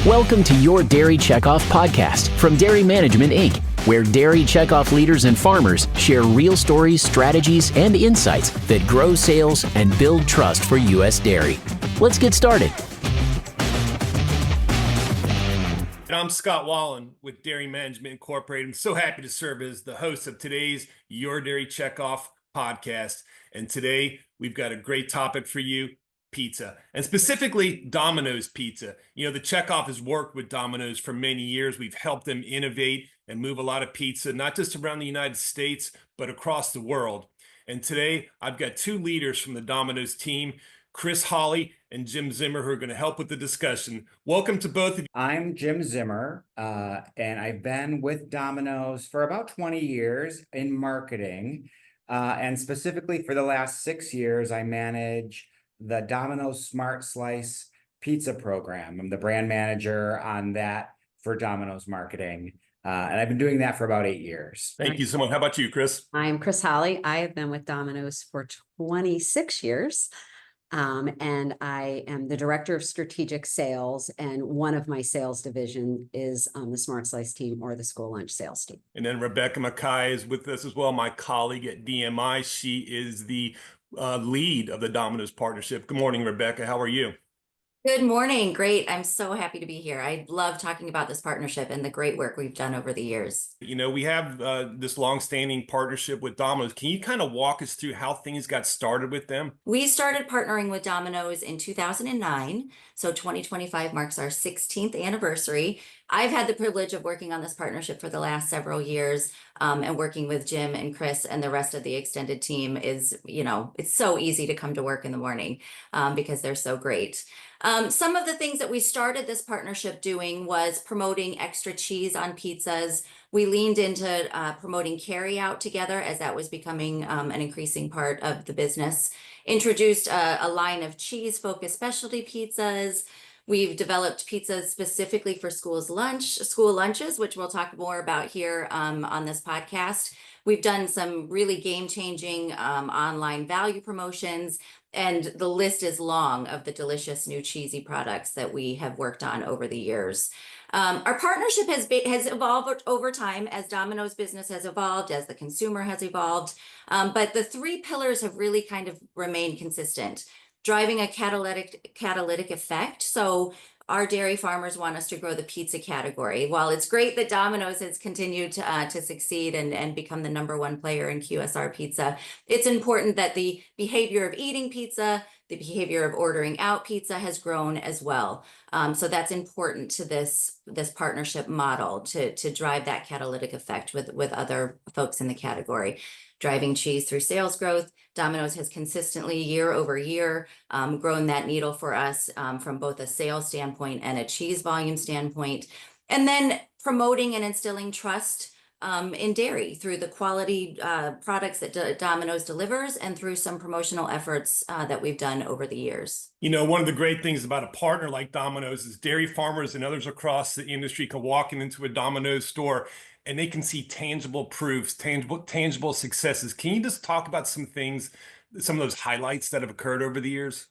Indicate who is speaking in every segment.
Speaker 1: Welcome to your Dairy Checkoff podcast from Dairy Management, Inc., where dairy checkoff leaders and farmers share real stories, strategies, and insights that grow sales and build trust for U.S. dairy. Let's get started.
Speaker 2: I'm Scott Wallin with Dairy Management Incorporated. I'm so happy to serve as the host of today's Your Dairy Checkoff podcast. And today we've got a great topic for you: pizza, and specifically Domino's pizza. You know, the Checkoff has worked with Domino's for many years. We've helped them innovate and move a lot of pizza, not just around the United States, but across the world. And today I've got two leaders from the Domino's team, Kris Holley and Jim Zimmer, who are going to help with the discussion. Welcome to both of you.
Speaker 3: I'm Jim Zimmer, and I've been with Domino's for about 20 years in marketing. And specifically for the last 6 years, I manage the Domino's Smart Slice pizza program. I'm the brand manager on that for Domino's marketing. And I've been doing that for about 8 years.
Speaker 2: Thank you so much. How about you, Kris?
Speaker 4: I'm Kris Holley. I have been with Domino's for 26 years. And I am the director of strategic sales, and one of my sales division is on the Smart Slice team or the school lunch sales team.
Speaker 2: And then Rebecca MacKay is with us as well, my colleague at DMI. She is the lead of the Domino's partnership. Good morning, Rebecca. How are you?
Speaker 5: Good morning. Great. I'm so happy to be here. I love talking about this partnership and the great work we've done over the years.
Speaker 2: You know, we have this longstanding partnership with Domino's. Can you kind of walk us through how things got started with them?
Speaker 5: We started partnering with Domino's in 2009. So 2025 marks our 16th anniversary. I've had the privilege of working on this partnership for the last several years, and working with Jim and Kris and the rest of the extended team is, you know, it's so easy to come to work in the morning because they're so great. Some of the things that we started this partnership doing was promoting extra cheese on pizzas. We leaned into promoting carry out together as that was becoming an increasing part of the business. Introduced a line of cheese-focused specialty pizzas. We've developed pizzas specifically for school lunches, which we'll talk more about here on this podcast. We've done some really game-changing online value promotions, and the list is long of the delicious new cheesy products that we have worked on over the years. Our partnership has evolved over time as Domino's business has evolved, as the consumer has evolved, but the three pillars have really kind of remained consistent. Driving a catalytic effect. So our dairy farmers want us to grow the pizza category. While it's great that Domino's has continued to succeed and become the #1 player in QSR pizza, it's important that the behavior of eating pizza, the behavior of ordering out pizza has grown as well. So that's important to this partnership model to drive that catalytic effect with other folks in the category. Driving cheese through sales growth. Domino's has consistently year over year grown that needle for us from both a sales standpoint and a cheese volume standpoint. And then promoting and instilling trust in dairy through the quality products that Domino's delivers and through some promotional efforts that we've done over the years.
Speaker 2: You know, one of the great things about a partner like Domino's is dairy farmers and others across the industry can walk into a Domino's store and they can see tangible proofs, tangible successes. Can you just talk about some things, some of those highlights that have occurred over the years?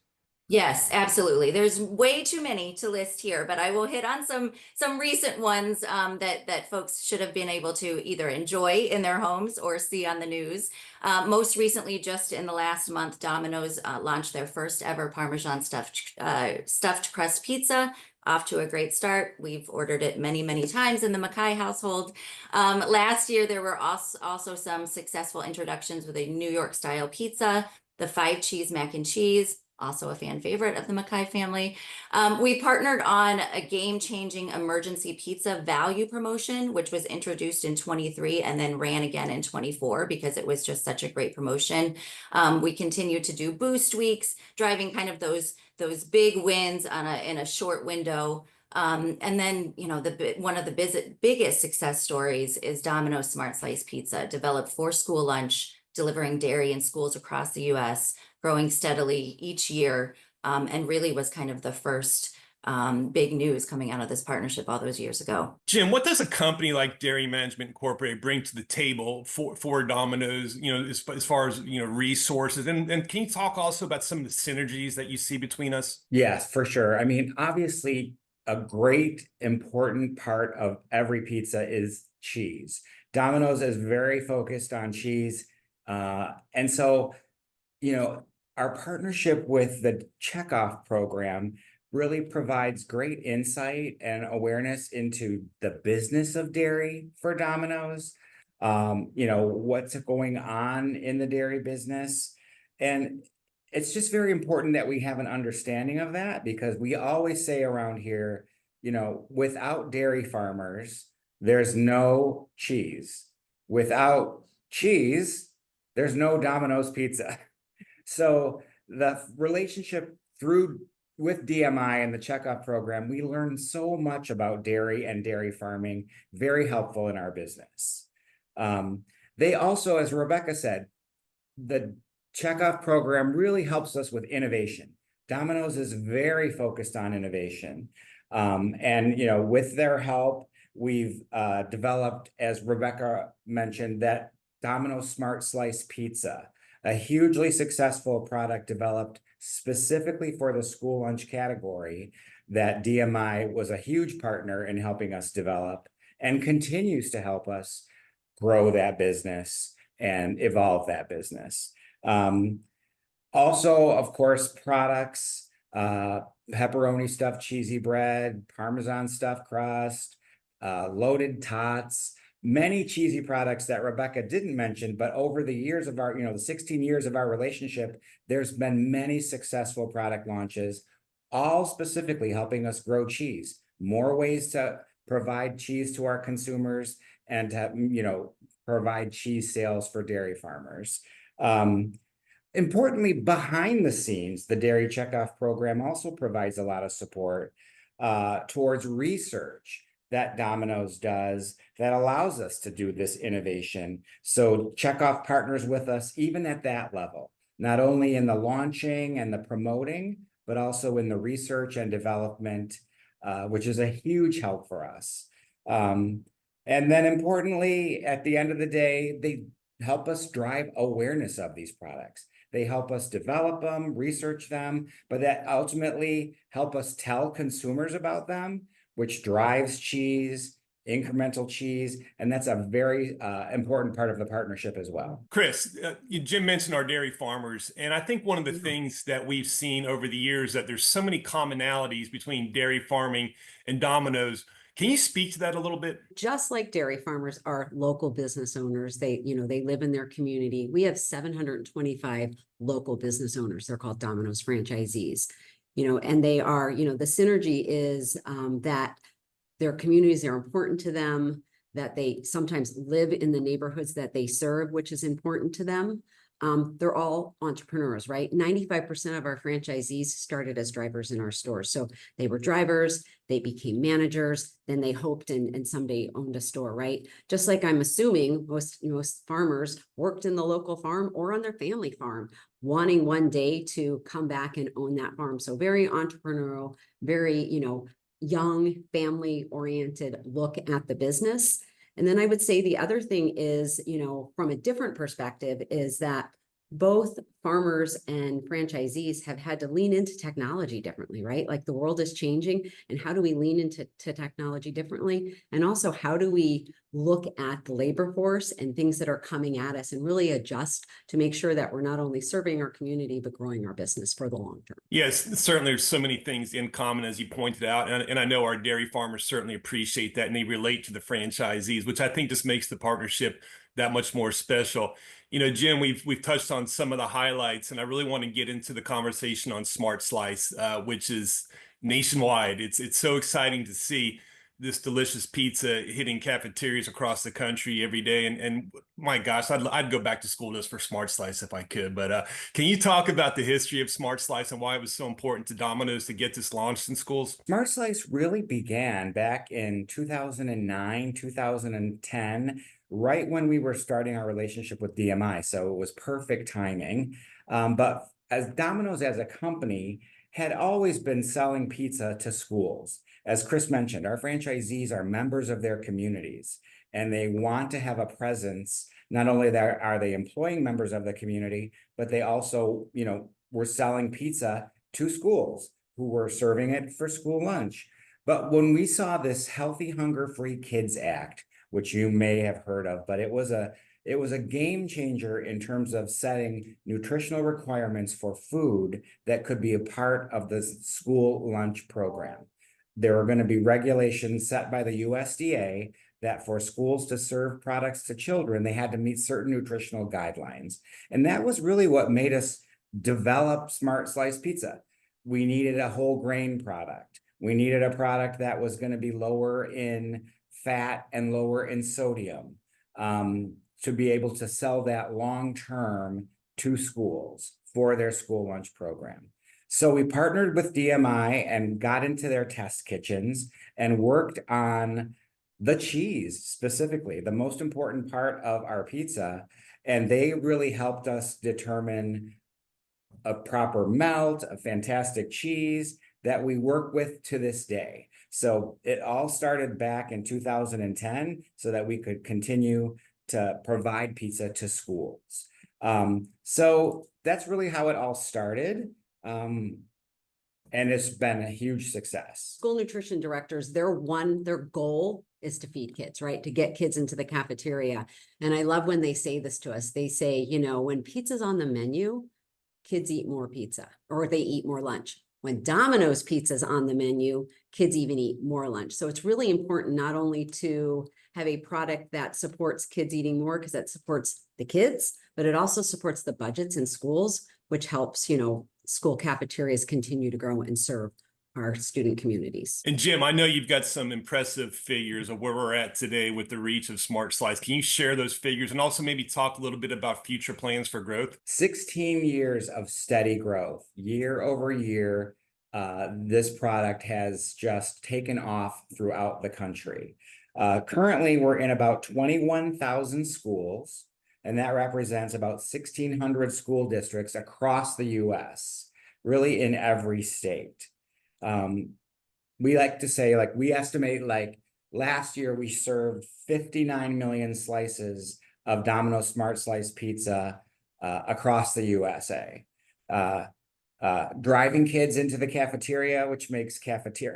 Speaker 5: Yes, absolutely. There's way too many to list here, but I will hit on some recent ones that folks should have been able to either enjoy in their homes or see on the news. Most recently, just in the last month, Domino's launched their first ever Parmesan stuffed crust pizza. Off to a great start. We've ordered it many, many times in the MacKay household. Last year, there were also some successful introductions with a New York style pizza, the 5-cheese mac and cheese, also a fan favorite of the MacKay family. We partnered on a game-changing emergency pizza value promotion, which was introduced in 23 and then ran again in 24 because it was just such a great promotion. We continue to do boost weeks, driving kind of those big wins in a short window. And then, you know, one of the biggest success stories is Domino's Smart Slice Pizza, developed for school lunch, delivering dairy in schools across the U.S., growing steadily each year, and really was kind of the first big news coming out of this partnership all those years ago.
Speaker 2: Jim, what does a company like Dairy Management Incorporated bring to the table for Domino's, you know, as far as, you know, resources? And can you talk also about some of the synergies that you see between us?
Speaker 3: Yes, for sure. I mean, obviously, a great important part of every pizza is cheese. Domino's is very focused on cheese. And so, our partnership with the Checkoff program really provides great insight and awareness into the business of dairy for Domino's, what's going on in the dairy business. And it's just very important that we have an understanding of that, because we always say around here, without dairy farmers, there's no cheese. Without cheese, there's no Domino's pizza. So the relationship with DMI and the Checkoff program, we learned so much about dairy and dairy farming, very helpful in our business. They also, as Rebecca said, the Checkoff program really helps us with innovation. Domino's is very focused on innovation. And with their help, we've developed, as Rebecca mentioned, that Domino's Smart Slice Pizza, a hugely successful product developed specifically for the school lunch category that DMI was a huge partner in helping us develop and continues to help us grow that business and evolve that business. Also, of course, products, pepperoni stuffed cheesy bread, Parmesan stuffed crust, loaded tots, many cheesy products that Rebecca didn't mention, but over the years of our, the 16 years of our relationship, there's been many successful product launches, all specifically helping us grow cheese, more ways to provide cheese to our consumers and to, provide cheese sales for dairy farmers. Importantly, behind the scenes, the Dairy Checkoff program also provides a lot of support towards research that Domino's does that allows us to do this innovation. So Checkoff partners with us even at that level, not only in the launching and the promoting, but also in the research and development, which is a huge help for us. And then importantly, at the end of the day, they help us drive awareness of these products. They help us develop them, research them, but that ultimately help us tell consumers about them, which drives cheese, incremental cheese, and that's a very important part of the partnership as well.
Speaker 2: Kris, Jim mentioned our dairy farmers, and I think one of the things that we've seen over the years that there's so many commonalities between dairy farming and Domino's. Can you speak to that a little bit?
Speaker 4: Just like dairy farmers are local business owners, they live in their community. We have 725 local business owners. They're called Domino's franchisees. And they are, the synergy is that their communities are important to them, that they sometimes live in the neighborhoods that they serve, which is important to them. They're all entrepreneurs, right? 95% of our franchisees started as drivers in our stores. So they were drivers, they became managers, then they hoped and someday owned a store, right? Just like I'm assuming most farmers worked in the local farm or on their family farm, wanting one day to come back and own that farm. So very entrepreneurial, very, young, family-oriented look at the business. And then I would say the other thing is, from a different perspective, is that both farmers and franchisees have had to lean into technology differently, right? Like the world is changing, and how do we lean into technology differently? And also, how do we look at the labor force and things that are coming at us and really adjust to make sure that we're not only serving our community, but growing our business for the long term?
Speaker 2: Yes, certainly there's so many things in common, as you pointed out. And I know our dairy farmers certainly appreciate that, and they relate to the franchisees, which I think just makes the partnership that much more special. Jim, we've touched on some of the highlights, and I really want to get into the conversation on Smart Slice, which is nationwide. It's so exciting to see this delicious pizza hitting cafeterias across the country every day. And my gosh, I'd go back to school just for Smart Slice if I could. But can you talk about the history of Smart Slice and why it was so important to Domino's to get this launched in schools?
Speaker 3: Smart Slice really began back in 2009, 2010, right when we were starting our relationship with DMI. So it was perfect timing. But as Domino's as a company had always been selling pizza to schools. As Kris mentioned, our franchisees are members of their communities, and they want to have a presence. Not only are they employing members of the community, but they also, were selling pizza to schools who were serving it for school lunch. But when we saw this Healthy Hunger Free Kids Act, which you may have heard of, but it was a game changer in terms of setting nutritional requirements for food that could be a part of the school lunch program. There are going to be regulations set by the USDA that for schools to serve products to children, they had to meet certain nutritional guidelines. And that was really what made us develop Smart Slice Pizza. We needed a whole grain product. We needed a product that was going to be lower in fat and lower in sodium, to be able to sell that long term to schools for their school lunch program. So we partnered with DMI and got into their test kitchens and worked on the cheese specifically, the most important part of our pizza. And they really helped us determine a proper melt, a fantastic cheese that we work with to this day. So it all started back in 2010 so that we could continue to provide pizza to schools. So that's really how it all started. And it's been a huge success.
Speaker 4: School nutrition directors, their goal is to feed kids, right? To get kids into the cafeteria. And I love when they say this to us. They say, you know, when pizza's on the menu, kids eat more pizza or they eat more lunch. When Domino's pizza's on the menu, kids even eat more lunch. So it's really important not only to have a product that supports kids eating more because that supports the kids, but it also supports the budgets in schools, which helps, you know, school cafeterias continue to grow and serve our student communities.
Speaker 2: And Jim, I know you've got some impressive figures of where we're at today with the reach of Smart Slice. Can you share those figures and also maybe talk a little bit about future plans for growth?
Speaker 3: 16 years of steady growth, year over year. This product has just taken off throughout the country. Currently, we're in about 21,000 schools, and that represents about 1,600 school districts across the US, really in every state. We like to say, like, we estimate, like, last year we served 59 million slices of Domino Smart Slice pizza across the USA. Driving kids into the cafeteria, which makes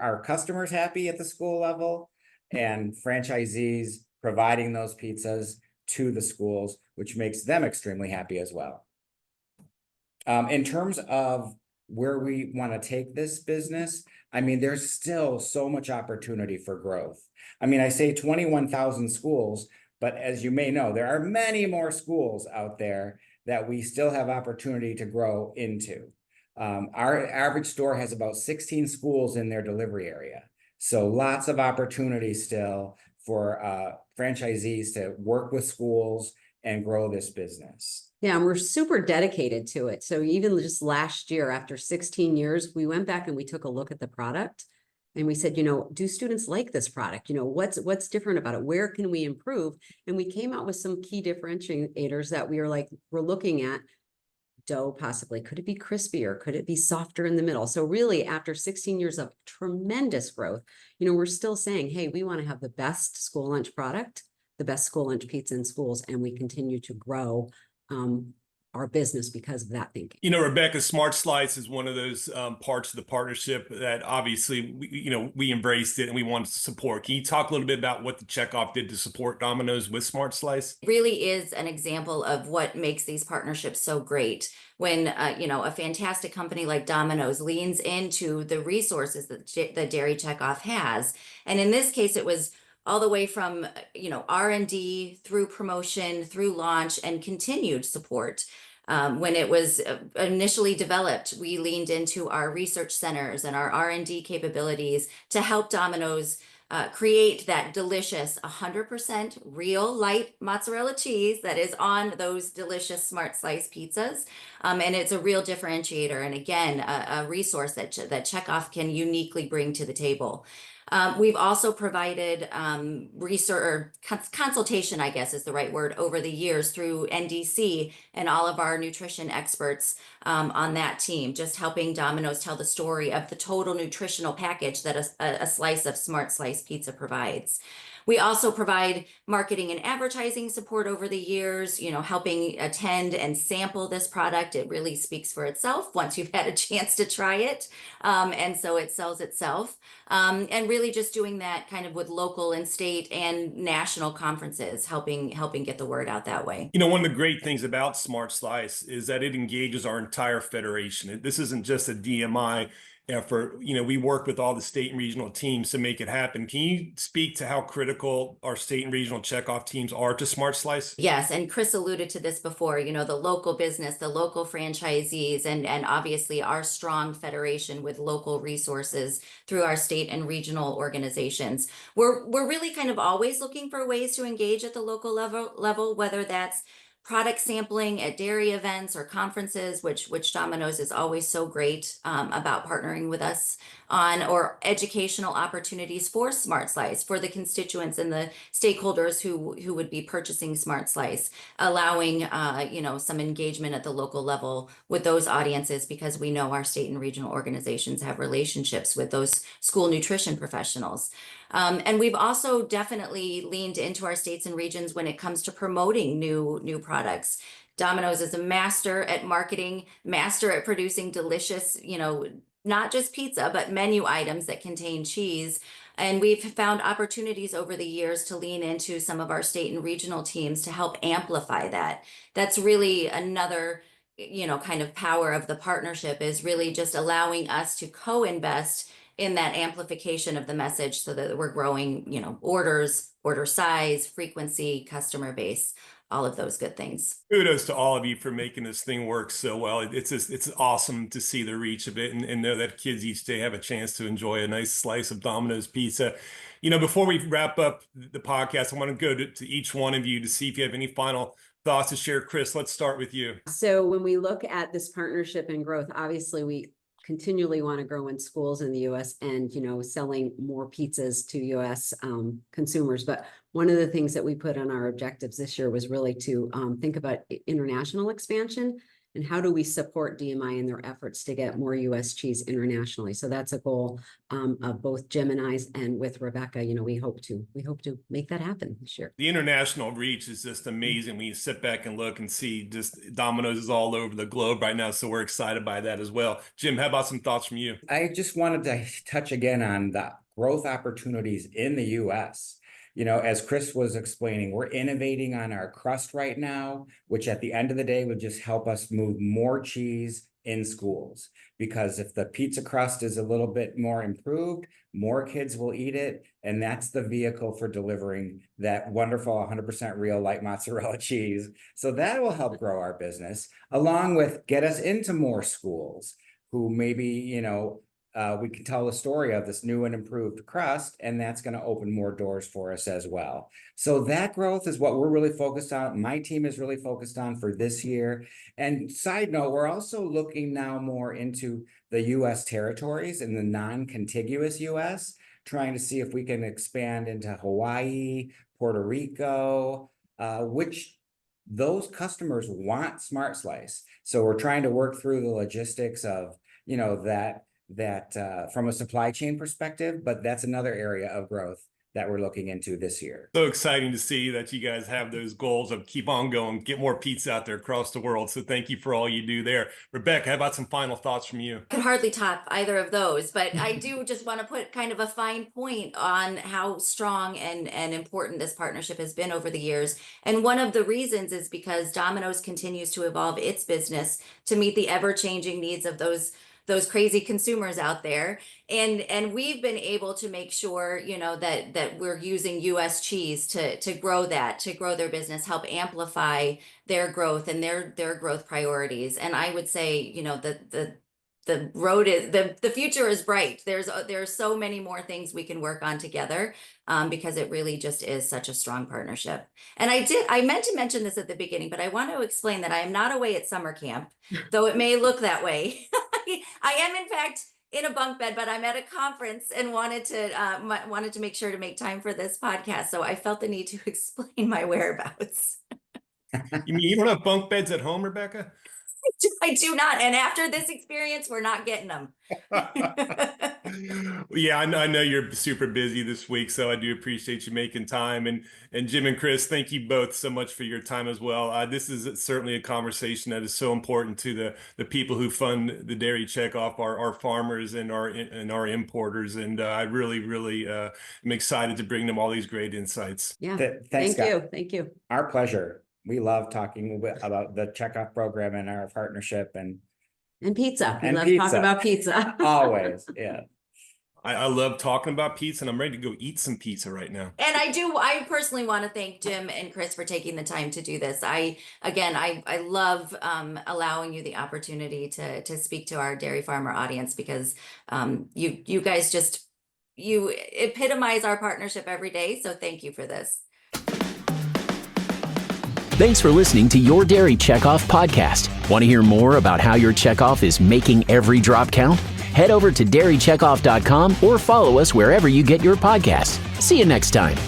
Speaker 3: our customers happy at the school level, and franchisees providing those pizzas to the schools, which makes them extremely happy as well. In terms of where we want to take this business, I mean, there's still so much opportunity for growth. I mean, I say 21,000 schools, but as you may know, there are many more schools out there that we still have opportunity to grow into. Our average store has about 16 schools in their delivery area. So lots of opportunity still for franchisees to work with schools and grow this business.
Speaker 4: Yeah, and we're super dedicated to it. So even just last year, after 16 years, we went back and we took a look at the product and we said, you know, do students like this product? You know, what's different about it? Where can we improve? And we came out with some key differentiators that we were like, we're looking at. Dough possibly, could it be crispier? Could it be softer in the middle? So really, after 16 years of tremendous growth, you know, we're still saying, hey, we want to have the best school lunch product, the best school lunch pizza in schools, and we continue to grow our business because of that thinking.
Speaker 2: You know, Rebecca, Smart Slice is one of those parts of the partnership that obviously, we embraced it and we wanted to support. Can you talk a little bit about what the Checkoff did to support Domino's with Smart Slice?
Speaker 5: It really is an example of what makes these partnerships so great. When, a fantastic company like Domino's leans into the resources that the Dairy Checkoff has. And in this case, it was all the way from, R&D through promotion, through launch, and continued support. When it was initially developed, we leaned into our research centers and our R&D capabilities to help Domino's create that delicious 100% real light mozzarella cheese that is on those delicious Smart Slice pizzas. And it's a real differentiator. And again, a resource that Checkoff can uniquely bring to the table. We've also provided research or consultation, I guess is the right word, over the years through NDC and all of our nutrition experts on that team, just helping Domino's tell the story of the total nutritional package that a slice of Smart Slice pizza provides. We also provide marketing and advertising support over the years, helping attend and sample this product. It really speaks for itself once you've had a chance to try it. And so it sells itself. And really just doing that kind of with local and state and national conferences, helping get the word out that way.
Speaker 2: One of the great things about Smart Slice is that it engages our entire federation. This isn't just a DMI effort. We work with all the state and regional teams to make it happen. Can you speak to how critical our state and regional checkoff teams are to Smart Slice?
Speaker 5: Yes, and Kris alluded to this before, the local business, the local franchisees, and obviously our strong federation with local resources through our state and regional organizations. We're really kind of always looking for ways to engage at the local level, whether that's product sampling at dairy events or conferences, which Domino's is always so great about partnering with us on, or educational opportunities for Smart Slice for the constituents and the stakeholders who would be purchasing Smart Slice, allowing some engagement at the local level with those audiences, because we know our state and regional organizations have relationships with those school nutrition professionals. And we've also definitely leaned into our states and regions when it comes to promoting new products. Domino's is a master at marketing, master at producing delicious, not just pizza, but menu items that contain cheese. And we've found opportunities over the years to lean into some of our state and regional teams to help amplify that. That's really another, kind of power of the partnership, is really just allowing us to co-invest in that amplification of the message so that we're growing, orders, order size, frequency, customer base, all of those good things.
Speaker 2: Kudos to all of you for making this thing work so well. It's awesome to see the reach of it and know that kids each day have a chance to enjoy a nice slice of Domino's pizza. Before we wrap up the podcast, I want to go to each one of you to see if you have any final thoughts to share. Kris, let's start with you.
Speaker 4: So when we look at this partnership and growth, obviously we continually want to grow in schools in the US and, selling more pizzas to US consumers. But one of the things that we put on our objectives this year was really to think about international expansion and how do we support DMI in their efforts to get more US cheese internationally. So that's a goal of both Jim and I's, and with Rebecca, we hope to make that happen this year.
Speaker 2: The international reach is just amazing when you sit back and look and see just Domino's is all over the globe right now. So we're excited by that as well. Jim, how about some thoughts from you?
Speaker 3: I just wanted to touch again on the growth opportunities in the US. As Kris was explaining, we're innovating on our crust right now, which at the end of the day would just help us move more cheese in schools. Because if the pizza crust is a little bit more improved, more kids will eat it. And that's the vehicle for delivering that wonderful 100% real light mozzarella cheese. So that will help grow our business, along with get us into more schools who maybe, we can tell the story of this new and improved crust, and that's going to open more doors for us as well. So that growth is what we're really focused on. My team is really focused on for this year. And side note, we're also looking now more into the US territories and the non-contiguous US, trying to see if we can expand into Hawaii, Puerto Rico, which those customers want Smart Slice. So we're trying to work through the logistics of, that from a supply chain perspective, but that's another area of growth that we're looking into this year.
Speaker 2: So exciting to see that you guys have those goals of keep on going, get more pizza out there across the world. So thank you for all you do there. Rebecca, how about some final thoughts from you?
Speaker 5: I could hardly top either of those, but I do just want to put kind of a fine point on how strong and important this partnership has been over the years. And one of the reasons is because Domino's continues to evolve its business to meet the ever-changing needs of those crazy consumers out there. And we've been able to make sure, that we're using US cheese to grow their business, help amplify their growth and their growth priorities. And I would say, the road is the future is bright. There's so many more things we can work on together, because it really just is such a strong partnership. And I meant to mention this at the beginning, but I want to explain that I am not away at summer camp, though it may look that way. I am in fact in a bunk bed, but I'm at a conference and wanted to make sure to make time for this podcast. So I felt the need to explain my whereabouts.
Speaker 2: You mean you don't have bunk beds at home, Rebecca?
Speaker 5: I do not. And after this experience, we're not getting them.
Speaker 2: Yeah, I know you're super busy this week, so I do appreciate you making time. And Jim and Kris, thank you both so much for your time as well. This is certainly a conversation that is so important to the people who fund the Dairy Checkoff, our farmers and our importers. And I really am excited to bring them all these great insights.
Speaker 4: Yeah.
Speaker 3: Thanks,
Speaker 4: Thank
Speaker 3: Scott.
Speaker 4: you. Thank you.
Speaker 3: Our pleasure. We love talking about the Checkoff program and our partnership and
Speaker 4: pizza. We
Speaker 3: And
Speaker 4: love
Speaker 3: pizza.
Speaker 4: talking about pizza.
Speaker 3: always. Yeah.
Speaker 2: I love talking about pizza, and I'm ready to go eat some pizza right now.
Speaker 5: And I personally want to thank Jim and Kris for taking the time to do this. I love allowing you the opportunity to speak to our dairy farmer audience, because you guys you epitomize our partnership every day. So thank you for this.
Speaker 1: Thanks for listening to Your Dairy Checkoff podcast. Want to hear more about how your checkoff is making every drop count? Head over to dairycheckoff.com or follow us wherever you get your podcasts. See you next time.